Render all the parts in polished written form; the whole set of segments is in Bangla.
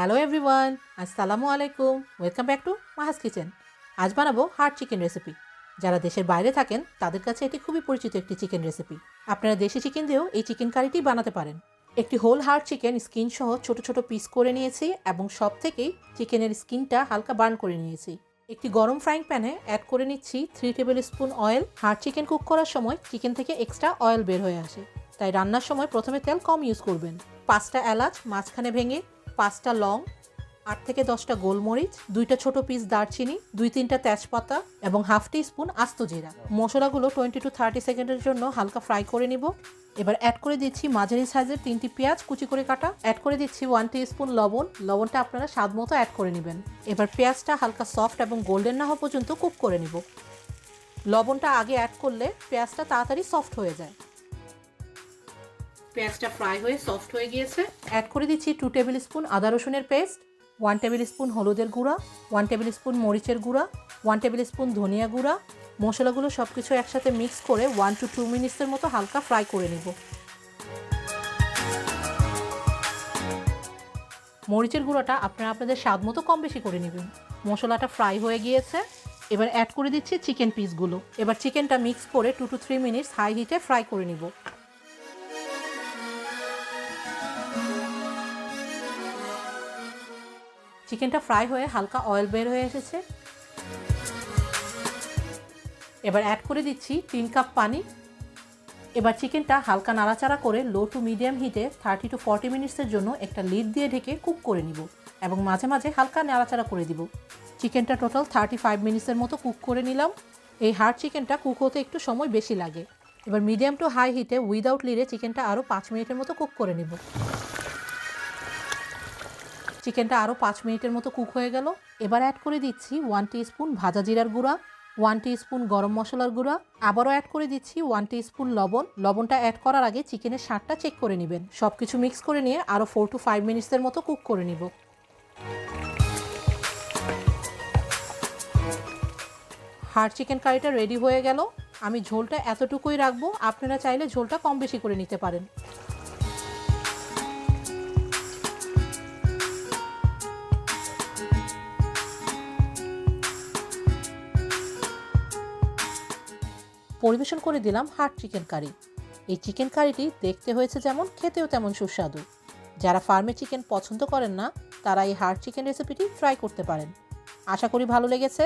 হ্যালো এভরিওয়ান, আসসালামু আলাইকুম। Welcome back to Maha's kitchen. আজ বানাবো হার্ড চিকেন রেসিপি। যারা দেশের বাইরে থাকেন তাদের কাছে এটি খুবই পরিচিত একটি চিকেন রেসিপি। আপনারা দেশি চিকেন দিয়েও এই চিকেন কারিটি বানাতে পারেন। একটি হোল হার্ড চিকেন স্কিন সহ ছোট ছোট পিস করে নিয়েছি এবং সব থেকেই চিকেনের স্কিনটা হালকা বার্ন করে নিয়েছি। একটি গরম ফ্রাইং প্যানে অ্যাড করে নিচ্ছি 3 table spoon oil. Hard chicken cook করার সময় চিকেন থেকে এক্সট্রা অয়েল বের হয়ে আসে, তাই রান্নার সময় প্রথমে তেল কম ইউজ করবেন। 5টা এলাচ মাঝখানে ভেঙে, 5টা লং, 8 থেকে 10টা গোলমরিচ, 2টা ছোট পিস দারচিনি, 2-3টা তেজপাতা এবং হাফ টি স্পুন আস্ত জিরা। মশলাগুলো 20 to 30 সেকেন্ডের জন্য হালকা ফ্রাই করে নিব। এবার অ্যাড করে দিচ্ছি মাঝারি সাইজের 3টি পেঁয়াজ কুচি করে কাটা। অ্যাড করে দিচ্ছি 1 টিস্পুন লবণ। লবণটা আপনারা স্বাদ মতো অ্যাড করে নেবেন। এবার পেঁয়াজটা হালকা সফট এবং গোল্ডেন না হওয়া পর্যন্ত কুক করে নিব। লবণটা আগে অ্যাড করলে পেঁয়াজটা তাড়াতাড়ি সফট হয়ে যায়। পেঁয়াজটা ফ্রাই হয়ে সফট হয়ে গিয়েছে। অ্যাড করে দিচ্ছি 2 টেবিল স্পুন আদা রসুনের পেস্ট, 1 টেবিল স্পুন হলুদের গুঁড়া, 1 টেবিল স্পুন মরিচের গুঁড়া, 1 টেবিল স্পুন ধনিয়া গুঁড়া। মশলাগুলো সব কিছু একসাথে মিক্স করে 1 to 2 মিনিটসের মতো হালকা ফ্রাই করে নেব। মরিচের গুঁড়োটা আপনারা আপনাদের স্বাদ মতো কম বেশি করে নেবেন। মশলাটা ফ্রাই হয়ে গিয়েছে। এবার অ্যাড করে দিচ্ছি চিকেন পিসগুলো। এবার চিকেনটা মিক্স করে 2 to 3 মিনিটস হাই হিটে ফ্রাই করে নিব। চিকেনটা ফ্রাই হয়ে হালকা অয়েল বের হয়ে এসেছে। এবার অ্যাড করে দিচ্ছি 3 কাপ পানি। এবার চিকেনটা হালকা নাড়াচাড়া করে লো টু মিডিয়াম হিটে 30 to 40 মিনিটসের জন্য একটা লিড দিয়ে ঢেকে কুক করে নিব এবং মাঝে মাঝে হালকা নাড়াচাড়া করে দিব। চিকেনটা টোটাল 35 মিনিটসের মতো কুক করে নিলাম। এই হার্ড চিকেনটা কুক হতে একটু সময় বেশি লাগে। এবার মিডিয়াম টু হাই হিটে উইদাউট লিডে চিকেনটা আরও 5 মিনিটের মতো কুক করে নিব। চিকেনটা আরও 5 মিনিটের মতো কুক হয়ে গেল। এবার অ্যাড করে দিচ্ছি 1 টিস্পুন ভাজা জিরার গুঁড়া, 1 টিস্পুন গরম মশলার গুঁড়া। আবারও অ্যাড করে দিচ্ছি 1 টিস্পুন লবণ। লবণটা অ্যাড করার আগে চিকেনের স্বাদটা চেক করে নেবেন। সব কিছু মিক্স করে নিয়ে আরও 4 to 5 মিনিটসের মতো কুক করে নিব। হার্ড চিকেন কারিটা রেডি হয়ে গেল। আমি ঝোলটা এতটুকুই রাখবো, আপনারা চাইলে ঝোলটা কম বেশি করে নিতে পারেন। পরিবেশন করে দিলাম হার্ড চিকেন কারি। এই চিকেন কারিটি দেখতে হয়েছে যেমন, খেতেও তেমন সুস্বাদু। যারা ফার্মের চিকেন পছন্দ করেন না তারা এই হার্ড চিকেন রেসিপিটি ট্রাই করতে পারেন। আশা করি ভালো লেগেছে।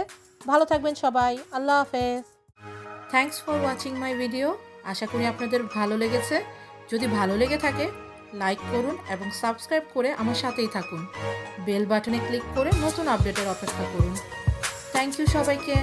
ভালো থাকবেন সবাই। আল্লাহ হাফেজ। Thanks for watching my video. আশা করি আপনাদের ভালো লেগেছে। যদি ভালো লেগে থাকে লাইক করুন এবং সাবস্ক্রাইব করে আমার সাথেই থাকুন। বেল বাটনে ক্লিক করে নতুন আপডেটের অপেক্ষা করুন। থ্যাংক ইউ সবাইকে।